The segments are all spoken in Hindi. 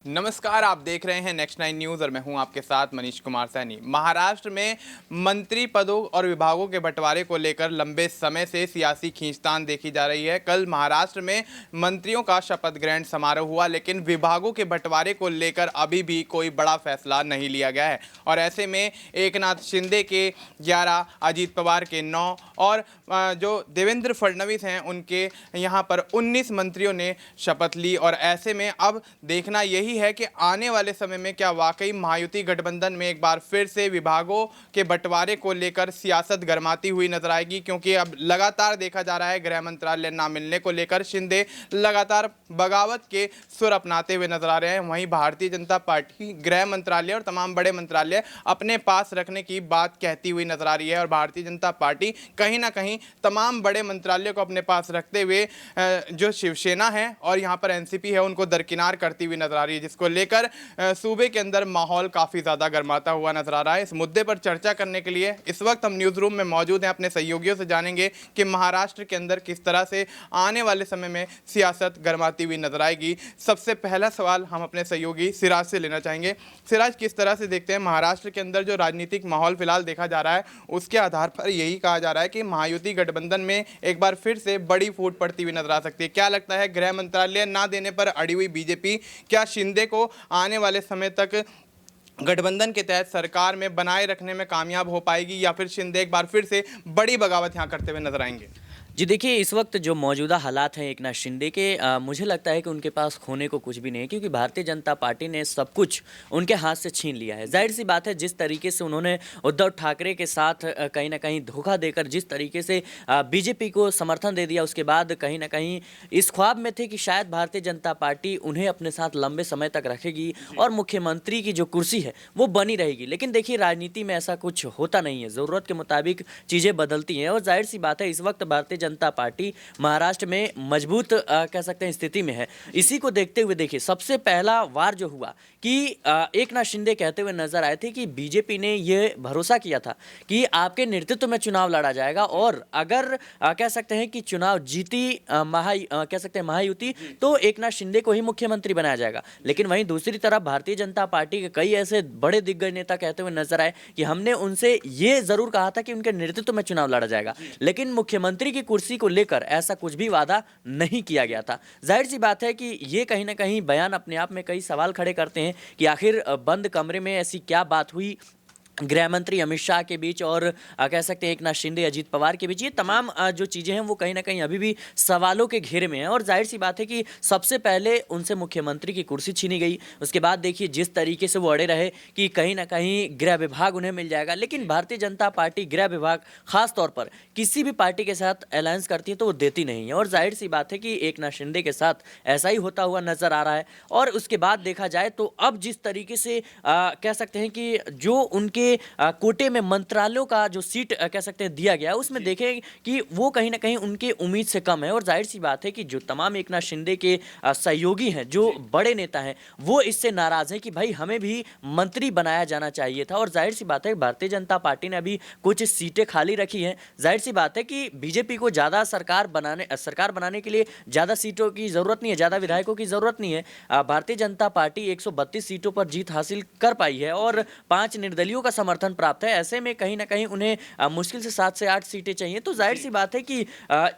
नमस्कार, आप देख रहे हैं नेक्स्ट 9 न्यूज़ और मैं हूं आपके साथ मनीष कुमार सैनी। महाराष्ट्र में मंत्री पदों और विभागों के बंटवारे को लेकर लंबे समय से सियासी खींचतान देखी जा रही है। कल महाराष्ट्र में मंत्रियों का शपथ ग्रहण समारोह हुआ, लेकिन विभागों के बंटवारे को लेकर अभी भी कोई बड़ा फैसला नहीं लिया गया है। और ऐसे में एकनाथ शिंदे के 11, अजीत पवार के 9 और जो देवेंद्र फडणवीस हैं उनके यहाँ पर 19 मंत्रियों ने शपथ ली। और ऐसे में अब देखना यही है कि आने वाले समय में क्या वाकई महायुति गठबंधन में एक बार फिर से विभागों के बंटवारे को लेकर सियासत गरमाती हुई नजर आएगी, क्योंकि अब लगातार देखा जा रहा है गृह मंत्रालय ना मिलने को लेकर शिंदे लगातार बगावत के सुर अपनाते हुए नजर आ रहे हैं। वहीं भारतीय जनता पार्टी गृह मंत्रालय और तमाम बड़े मंत्रालय अपने पास रखने की बात कहती हुई नजर आ रही है और भारतीय जनता पार्टी कहीं ना कहीं तमाम बड़े मंत्रालय को अपने पास रखते हुए जो शिवसेना है और यहाँ पर एनसीपी है उनको दरकिनार करती हुई नजर आ रही है, जिसको लेकर सूबे के अंदर माहौल काफ़ी ज़्यादा गर्माता हुआ नजर आ रहा है। इस मुद्दे पर चर्चा करने के लिए इस वक्त हम न्यूज़ रूम में मौजूद हैं। अपने सहयोगियों से जानेंगे कि महाराष्ट्र के अंदर किस तरह से आने वाले समय में सियासत गर्माती हुई नजर आएगी। सबसे पहला सवाल हम अपने सहयोगी सिराज से लेना चाहेंगे। सिराज, किस तरह से देखते हैं महाराष्ट्र के अंदर जो राजनीतिक माहौल फिलहाल देखा जा रहा है, उसके आधार पर यही कहा जा रहा है कि महायुति गठबंधन में एक बार फिर से बड़ी फूट पड़ती हुई नजर आ सकती है। क्या लगता है, गृह मंत्रालय ना देने पर अड़ी हुई बीजेपी क्या शिंदे को आने वाले समय तक गठबंधन के तहत सरकार में बनाए रखने में कामयाब हो पाएगी, या फिर शिंदे एक बार फिर से बड़ी बगावत यहां करते हुए नजर आएंगे? जी देखिए, इस वक्त जो मौजूदा हालात हैं एकनाथ शिंदे के, मुझे लगता है कि उनके पास खोने को कुछ भी नहीं है, क्योंकि भारतीय जनता पार्टी ने सब कुछ उनके हाथ से छीन लिया है। जाहिर सी बात है, जिस तरीके से उन्होंने उद्धव ठाकरे के साथ कहीं ना कहीं धोखा देकर जिस तरीके से बीजेपी को समर्थन दे दिया, उसके बाद कहीं ना कहीं इस ख्वाब में थे कि शायद भारतीय जनता पार्टी उन्हें अपने साथ लंबे समय तक रखेगी और मुख्यमंत्री की जो कुर्सी है वो बनी रहेगी। लेकिन देखिए, राजनीति में ऐसा कुछ होता नहीं है, ज़रूरत के मुताबिक चीज़ें बदलती हैं। और जाहिर सी बात है, इस वक्त भारतीय जनता पार्टी महाराष्ट्र में मजबूत कह सकते हैं स्थिति में है। इसी को देखते हुए देखिए, सबसे पहला वार जो हुआ कि एकनाथ शिंदे कहते हुए नजर आए थे कि बीजेपी ने यह भरोसा किया था कि आपके नेतृत्व में चुनाव लड़ा जाएगा और अगर कह सकते हैं कि चुनाव जीती कह सकते हैं महायुति, तो एकनाथ शिंदे को ही मुख्यमंत्री बनाया जाएगा। लेकिन वहीं दूसरी तरफ भारतीय जनता पार्टी के कई ऐसे बड़े दिग्गज नेता कहते हुए नजर आए कि हमने उनसे ये जरूर कहा था कि उनके नेतृत्व में चुनाव लड़ा जाएगा, लेकिन मुख्यमंत्री की कुर्सी को लेकर ऐसा कुछ भी वादा नहीं किया गया था। जाहिर सी बात है कि ये कहीं ना कहीं बयान अपने आप में कई सवाल खड़े करते हैं कि आखिर बंद कमरे में ऐसी क्या बात हुई गृह मंत्री अमित शाह के बीच और कह सकते हैं एकनाथ शिंदे, अजीत पवार के बीच। ये तमाम जो चीज़ें हैं वो कहीं ना कहीं अभी भी सवालों के घेरे में हैं। और जाहिर सी बात है कि सबसे पहले उनसे मुख्यमंत्री की कुर्सी छीनी गई, उसके बाद देखिए जिस तरीके से वो अड़े रहे कि कहीं ना कहीं गृह विभाग उन्हें मिल जाएगा। लेकिन भारतीय जनता पार्टी गृह विभाग खास तौर पर किसी भी पार्टी के साथ अलायंस करती है तो वो देती नहीं है। और जाहिर सी बात है कि एकनाथ शिंदे के साथ ऐसा ही होता हुआ नजर आ रहा है। और उसके बाद देखा जाए तो अब जिस तरीके से कह सकते हैं कि जो उनके कोटे में मंत्रालयों का जो सीट कह सकते हैं दिया गया, उसमें देखें कि वो कहीं ना कहीं उनके उम्मीद से कम है। और जाहिर सी बात है कि जो तमाम एकनाथ शिंदे के सहयोगी हैं, जो बड़े नेता हैं, वो इससे नाराज हैं कि भाई हमें भी मंत्री बनाया जाना चाहिए था। और जाहिर सी बात है भारतीय जनता पार्टी ने अभी कुछ सीटें खाली रखी हैं। जाहिर सी बात है कि बीजेपी को ज़्यादा सरकार बनाने के लिए ज़्यादा सीटों की ज़रूरत नहीं है, ज़्यादा विधायकों की ज़रूरत नहीं है। भारतीय जनता पार्टी 132 सीटों पर जीत हासिल कर पाई है और 5 निर्दलीयों का समर्थन प्राप्त है। ऐसे में कहीं ना कहीं उन्हें मुश्किल से 7 से 8 सीटें चाहिए। तो जाहिर सी बात है कि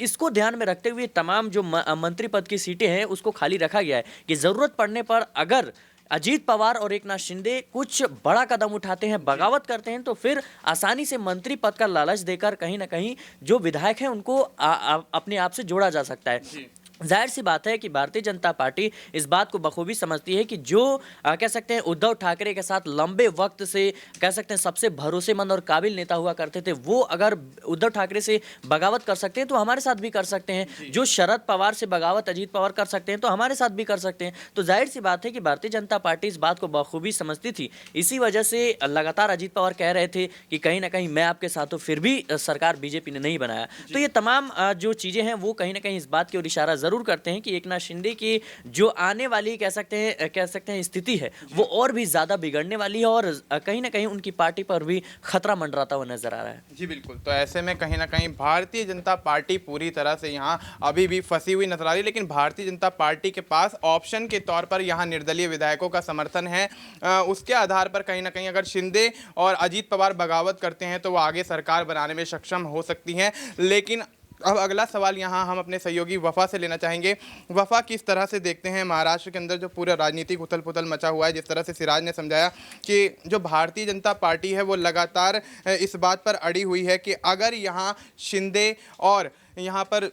इसको ध्यान में रखते हुए तमाम जो मंत्री पद की सीटें हैं उसको खाली रखा गया है कि जरूरत पड़ने पर अगर अजीत पवार और एकनाथ शिंदे कुछ बड़ा कदम उठाते हैं, बगावत करते हैं, तो फिर आसानी से मंत्री पद का लालच देकर कहीं ना कहीं जो विधायक हैं उनको अपने आप से जोड़ा जा सकता है। जाहिर सी बात है कि भारतीय जनता पार्टी इस बात को बखूबी समझती है कि जो कह सकते हैं उद्धव ठाकरे के साथ लंबे वक्त से कह सकते हैं सबसे भरोसेमंद और काबिल नेता हुआ करते थे, वो अगर उद्धव ठाकरे से बगावत कर सकते हैं तो हमारे साथ भी कर सकते हैं। जो शरद पवार से बगावत अजीत पवार कर सकते हैं तो हमारे साथ भी कर सकते हैं। तो जाहिर सी बात है कि भारतीय जनता पार्टी इस बात को बखूबी समझती थी। इसी वजह से लगातार अजीत पवार कह रहे थे कि कहीं ना कहीं मैं आपके साथ हूँ, फिर भी सरकार बीजेपी ने नहीं बनाया। तो ये तमाम जो चीज़ें हैं वो कहीं ना कहीं इस बात की ओर इशारा ज़रूर करते हैं कि एकनाथ शिंदे की जो आने वाली कह सकते हैं स्थिति है वो और भी ज़्यादा बिगड़ने वाली है और कहीं ना कहीं उनकी पार्टी पर भी खतरा मंडराता हुआ नजर आ रहा है। जी बिल्कुल। तो ऐसे में कहीं ना कहीं भारतीय जनता पार्टी पूरी तरह से यहाँ अभी भी फंसी हुई नजर आ रही है, लेकिन भारतीय जनता पार्टी के पास ऑप्शन के तौर पर यहाँ निर्दलीय विधायकों का समर्थन है। उसके आधार पर कहीं ना कहीं अगर शिंदे और अजीत पवार बगावत करते हैं तो वो आगे सरकार बनाने में सक्षम हो सकती हैं। लेकिन अब अगला सवाल यहाँ हम अपने सहयोगी वफा से लेना चाहेंगे। वफा, किस तरह से देखते हैं महाराष्ट्र के अंदर जो पूरा राजनीतिक उथल पुथल मचा हुआ है, जिस तरह से सिराज ने समझाया कि जो भारतीय जनता पार्टी है वो लगातार इस बात पर अड़ी हुई है कि अगर यहाँ शिंदे और यहाँ पर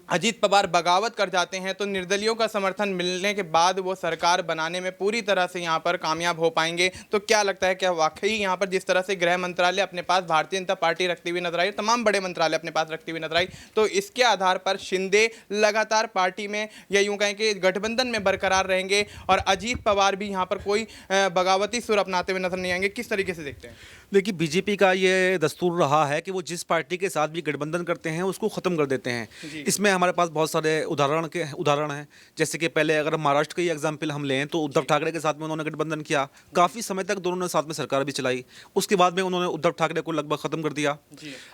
अजीत पवार बगावत कर जाते हैं तो निर्दलियों का समर्थन मिलने के बाद वो सरकार बनाने में पूरी तरह से यहाँ पर कामयाब हो पाएंगे। तो क्या लगता है, क्या वाकई यहाँ पर जिस तरह से गृह मंत्रालय अपने पास भारतीय जनता पार्टी रखती हुई नजर आई, तमाम बड़े मंत्रालय अपने पास रखती हुई नजर आई, तो इसके आधार पर शिंदे लगातार पार्टी में या यूँ कहें कि गठबंधन में बरकरार रहेंगे और अजीत पवार भी यहाँ पर कोई बगावती सुर अपनाते हुए नजर नहीं आएंगे? किस तरीके से देखते हैं? देखिए, बीजेपी का ये दस्तूर रहा है कि वो जिस पार्टी के साथ भी गठबंधन करते हैं उसको ख़त्म कर देते हैं। इसमें हमारे पास बहुत सारे उदाहरण हैं। जैसे कि पहले अगर महाराष्ट्र का ही एग्जाम्पल हम लें तो उद्धव ठाकरे के साथ में उन्होंने गठबंधन किया, काफ़ी समय तक दोनों ने साथ में सरकार भी चलाई। उसके बाद में उन्होंने उद्धव ठाकरे को लगभग ख़त्म कर दिया।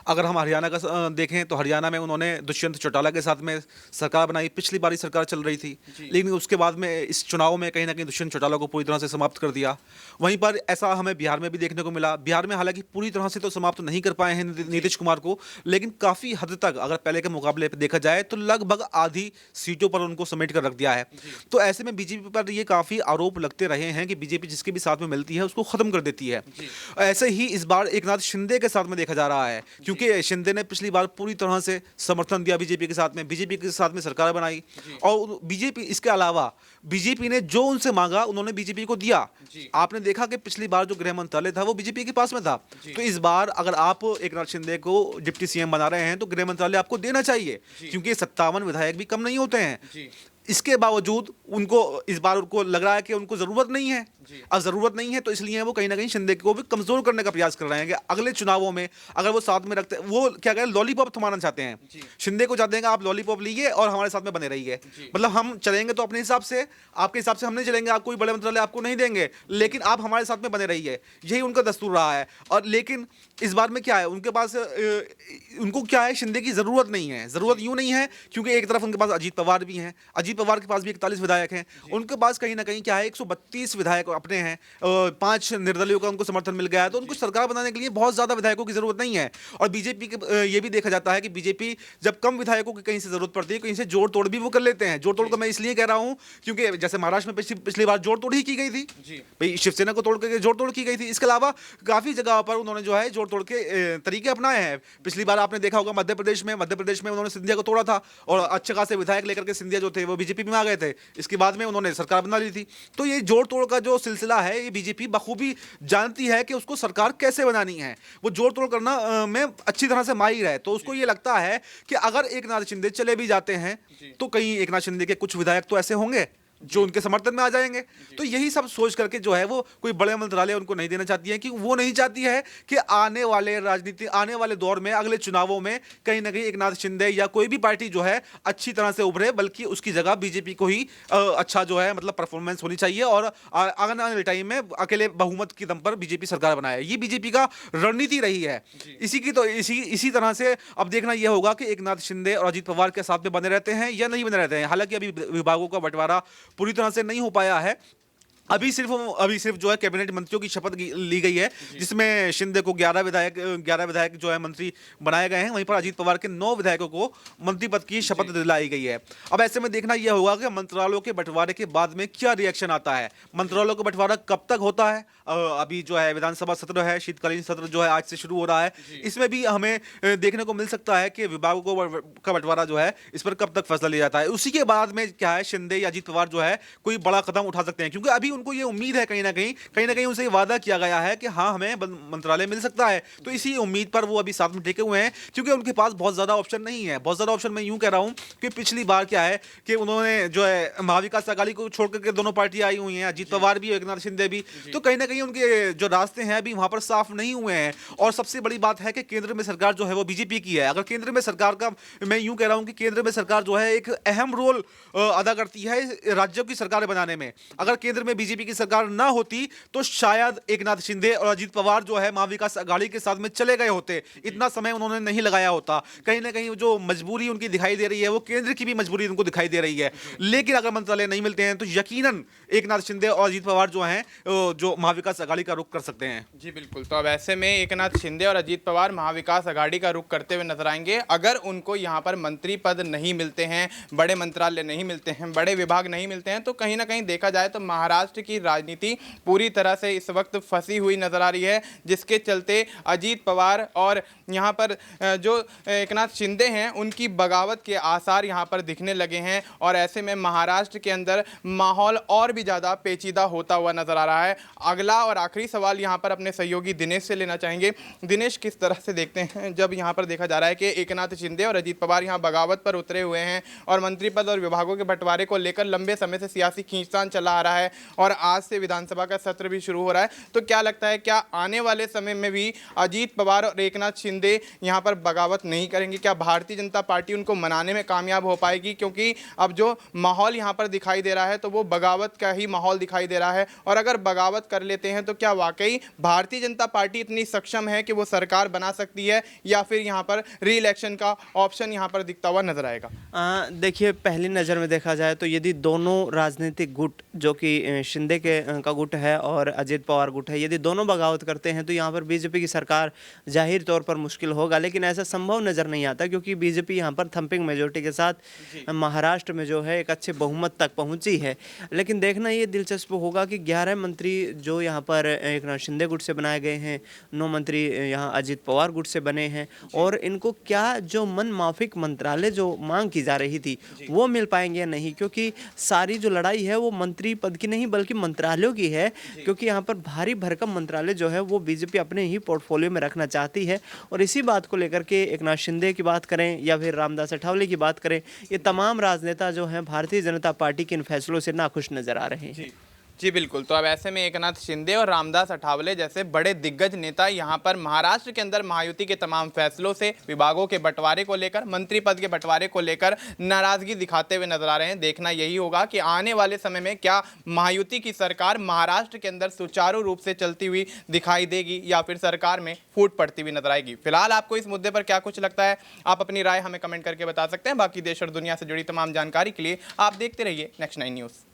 अगर हम हरियाणा का देखें तो हरियाणा में उन्होंने दुष्यंत चौटाला के साथ में सरकार बनाई। पिछली बारी सरकार चल रही थी, लेकिन उसके बाद में इस चुनाव में कहीं ना कहीं दुष्यंत चौटाला को पूरी तरह से समाप्त कर दिया। वहीं पर ऐसा हमें बिहार में भी देखने को मिला। बिहार में हालांकि पूरी तरह से तो समाप्त नहीं कर पाए हैं नीतीश कुमार को, लेकिन काफ़ी हद तक अगर पहले के मुकाबले पर देखा जाए तो लगभग आधी सीटों पर उनको समेट कर रख दिया है। तो ऐसे में बीजेपी पर ये काफ़ी आरोप लगते रहे हैं कि बीजेपी जिसके भी साथ में मिलती है उसको ख़त्म कर देती है। ऐसे ही इस बार एकनाथ शिंदे के साथ में देखा जा रहा है, क्योंकि शिंदे ने पिछली बार पूरी तरह से समर्थन दिया बीजेपी के साथ में, बीजेपी के साथ में सरकार बनाई और बीजेपी इसके अलावा बीजेपी ने जो उनसे मांगा उन्होंने बीजेपी को दिया। आपने देखा कि पिछली बार जो गृह मंत्रालय था वो बीजेपी के पास में था। तो इस बार अगर आप एकनाथ शिंदे को डिप्टी सीएम बना रहे हैं तो गृह मंत्रालय आपको देना चाहिए, क्योंकि 57 विधायक भी कम नहीं होते हैं। इसके बावजूद उनको इस बार उनको लग रहा है कि उनको जरूरत नहीं है। अब जरूरत नहीं है तो इसलिए वो कहीं ना कहीं शिंदे को भी कमजोर करने का प्रयास कर रहे हैं कि अगले चुनावों में अगर वो साथ में रखते, वो क्या कहें, लॉलीपॉप थमाना चाहते हैं। शिंदे को चाहते हैं कि आप लॉलीपॉप लीजिए और हमारे साथ में बने रहिए। मतलब हम चलेंगे तो अपने हिसाब से, आपके हिसाब से हम नहीं चलेंगे, आप कोई बड़े मंत्रालय आपको नहीं देंगे, लेकिन आप हमारे साथ में बने रहिए। यही उनका दस्तूर रहा है। और लेकिन इस बार में क्या है, उनके पास उनको क्या है, शिंदे की जरूरत नहीं है। जरूरत यूं नहीं है क्योंकि एक तरफ उनके पास अजीत पवार भी हैं, अजीत पवार के पास भी 41 विधायक हैं। उनके पास कहीं ना कहीं क्या है, 132 विधायक अपने हैं, 5 निर्दलियों का उनको समर्थन मिल गया है। तो उनको सरकार बनाने के लिए बहुत ज्यादा विधायकों की जरूरत नहीं है। और बीजेपी के ये भी देखा जाता है कि बीजेपी जब कम विधायकों की कहीं से जरूरत पड़ती है कहीं से जोड़ तोड़ भी वो कर लेते हैं। जोड़ तोड़ को मैं इसलिए कह रहा हूं क्योंकि जैसे महाराष्ट्र में पिछली बार जोड़ तोड़ ही की गई थी, भाई शिवसेना को तोड़ के जोड़ तोड़ की गई थी। इसके अलावा काफी जगह पर उन्होंने जो है जोड़ तोड़ के तरीके अपनाए हैं। पिछली बार आपने देखा होगा मध्य प्रदेश में उन्होंने सिंधिया को तोड़ा था और अच्छे खासे विधायक लेकर के सिंधिया जो थे वो बीजेपी में आ गए थे। इसके बाद में उन्होंने सरकार बना ली थी। तो ये जोड़ तोड़ का जो सिलसिला है ये बीजेपी बखूबी जानती है कि उसको सरकार कैसे बनानी है। वो जोड़ तोड़ करना में अच्छी तरह से माहिर है। तो उसको ये लगता है कि अगर एकनाथ शिंदे चले भी जाते हैं तो कहीं एकनाथ शिंदे के कुछ विधायक तो ऐसे होंगे जो उनके समर्थन में आ जाएंगे। तो यही सब सोच करके जो है वो कोई बड़े मंत्रालय उनको नहीं देना चाहती है कि वो नहीं चाहती है कि आने वाले दौर में अगले चुनावों में कहीं ना कहीं एकनाथ शिंदे या कोई भी पार्टी जो है अच्छी तरह से उभरे, बल्कि उसकी जगह बीजेपी को ही अच्छा जो है मतलब परफॉर्मेंस होनी चाहिए और आने वाले टाइम में अकेले बहुमत की दम पर बीजेपी सरकार बनाए। ये बीजेपी का रणनीति रही है। इसी तरह से अब देखना यह होगा कि एकनाथ शिंदे और अजीत पवार के साथ में बने रहते हैं या नहीं बने रहते हैं। हालांकि अभी विभागों का बंटवारा पूरी तरह से नहीं हो पाया है। अभी सिर्फ जो है कैबिनेट मंत्रियों की शपथ ली गई है, जिसमें शिंदे को 11 विधायक जो है मंत्री बनाए गए हैं। वहीं पर अजीत पवार के 9 विधायकों को मंत्री पद की शपथ दिलाई गई है। अब ऐसे में देखना यह होगा कि मंत्रालयों के बंटवारे के बाद में क्या रिएक्शन आता है। मंत्रालयों का बंटवारा कब तक होता है। अभी जो है विधानसभा सत्र है, शीतकालीन सत्र जो है आज से शुरू हो रहा है। इसमें भी हमें देखने को मिल सकता है कि विभागों का बंटवारा जो है इस पर कब तक फैसला लिया जाता है। उसी के बाद में क्या है, शिंदे या अजीत पवार जो है कोई बड़ा कदम उठा सकते हैं, क्योंकि अभी उनको ये उम्मीद है कहीं ना कहीं उनसे ये वादा किया गया है कि हाँ हमें मंत्रालय मिल सकता है, तो इसी उम्मीद पर वो अभी साथ में टिके हुए हैं, क्योंकि उनके पास बहुत ज़्यादा ऑप्शन नहीं है। बहुत ज़्यादा ऑप्शन मैं यूँ कह रहा हूँ कि पिछली बार क्या है कि उन्होंने जो है महाविकास अघाड़ी को छोड़ करके दोनों पार्टियां आई हुई हैं, अजीत पवार भी और एकनाथ शिंदे भी, तो कहीं ना कहीं उनके जो रास्ते हैं अभी वहाँ पर साफ नहीं हुए हैं। और सबसे बड़ी बात है कि केंद्र में सरकार जो है वो बीजेपी की है। अगर केंद्र में सरकार का, मैं यूँ कह रहा हूँ कि केंद्र में सरकार जो है एक अहम रोल अदा करती है राज्यों की सरकारें बनाने में। अगर केंद्र में बीजेपी की सरकार ना होती तो शायद एकनाथ शिंदे और अजीत पवार जो है महाविकास अघाड़ी के साथ में चले गए होते, इतना समय उन्होंने नहीं लगाया होता। कहीं ना कहीं जो मजबूरी उनकी दिखाई दे रही है वो केंद्र की भी मजबूरी उनको दिखाई दे रही है। लेकिन अगर मंत्रालय नहीं मिलते हैं तो यकीनन एकनाथ शिंदे और अजीत पवार जो हैं जो महाविकास अघाड़ी का रुख कर सकते हैं। जी बिल्कुल। तो अब ऐसे में एकनाथ शिंदे और अजीत पवार महाविकास अघाड़ी का रुख करते हुए नजर आएंगे। अगर उनको यहाँ पर मंत्री पद नहीं मिलते हैं, बड़े मंत्रालय नहीं मिलते हैं, बड़े विभाग नहीं मिलते हैं, तो कहीं ना कहीं देखा जाए तो महाराष्ट्र की राजनीति पूरी तरह से इस वक्त फंसी हुई नजर आ रही है, जिसके चलते अजीत पवार और यहाँ पर जो एकनाथ शिंदे हैं उनकी बगावत के आसार यहाँ पर दिखने लगे हैं। और ऐसे में महाराष्ट्र के अंदर माहौल और भी ज़्यादा पेचीदा होता हुआ नजर आ रहा है। अगला और आखिरी सवाल यहाँ पर अपने सहयोगी दिनेश से लेना चाहेंगे। दिनेश, किस तरह से देखते हैं जब यहाँ पर देखा जा रहा है कि एकनाथ शिंदे और अजीत पवार यहाँ बगावत पर उतरे हुए हैं और मंत्री पद और विभागों के बंटवारे को लेकर लंबे समय से सियासी खींचतान चला आ रहा है और आज से विधानसभा का सत्र भी शुरू हो रहा है, तो क्या लगता है क्या आने वाले समय में भी अजीत पवार और एकनाथ शिंदे यहाँ पर बगावत नहीं करेंगे? क्या भारतीय जनता पार्टी उनको मनाने में कामयाब हो पाएगी? क्योंकि अब जो माहौल यहाँ पर दिखाई दे रहा है तो वो बगावत का ही माहौल दिखाई दे रहा है। और अगर बगावत कर लेते हैं तो क्या वाकई भारतीय जनता पार्टी इतनी सक्षम है कि वो सरकार बना सकती है, या फिर यहाँ पर री इलेक्शन का ऑप्शन यहाँ पर दिखता हुआ नजर आएगा? देखिए, पहली नज़र में देखा जाए तो यदि दोनों राजनीतिक गुट जो कि शिंदे का गुट है और अजीत पवार गुट है, यदि दोनों बगावत करते हैं तो यहाँ पर बीजेपी की सरकार जाहिर तौर पर मुश्किल होगा। लेकिन ऐसा संभव नज़र नहीं आता, क्योंकि बीजेपी यहाँ पर थंपिंग मेजोरिटी के साथ महाराष्ट्र में जो है एक अच्छे बहुमत तक पहुँची है। लेकिन देखना ये दिलचस्प होगा कि 11 मंत्री जो यहाँ पर एकनाथ शिंदे गुट से बनाए गए हैं, 9 मंत्री यहाँ अजीत पवार गुट से बने हैं, और इनको क्या जो मन माफिक मंत्रालय जो मांग की जा रही थी वो मिल पाएंगे या नहीं, क्योंकि सारी जो लड़ाई है वो मंत्री पद की नहीं बल्कि मंत्रालयों की है। क्योंकि यहाँ पर भारी भरकम मंत्रालय जो है वो बीजेपी अपने ही पोर्टफोलियो में रखना चाहती है। और इसी बात को लेकर के एकनाथ शिंदे की बात करें या फिर रामदास अठावले की बात करें, ये तमाम राजनेता जो हैं भारतीय जनता पार्टी के इन फैसलों से नाखुश नजर आ रहे हैं। जी बिल्कुल। तो अब ऐसे में एकनाथ शिंदे और रामदास अठावले जैसे बड़े दिग्गज नेता यहाँ पर महाराष्ट्र के अंदर महायुति के तमाम फैसलों से, विभागों के बंटवारे को लेकर, मंत्री पद के बंटवारे को लेकर नाराजगी दिखाते हुए नजर आ रहे हैं। देखना यही होगा कि आने वाले समय में क्या महायुति की सरकार महाराष्ट्र के अंदर सुचारू रूप से चलती हुई दिखाई देगी या फिर सरकार में फूट पड़ती हुई नजर आएगी। फिलहाल आपको इस मुद्दे पर क्या कुछ लगता है, आप अपनी राय हमें कमेंट करके बता सकते हैं। बाकी देश और दुनिया से जुड़ी तमाम जानकारी के लिए आप देखते रहिए नेक्स्ट 9 न्यूज़।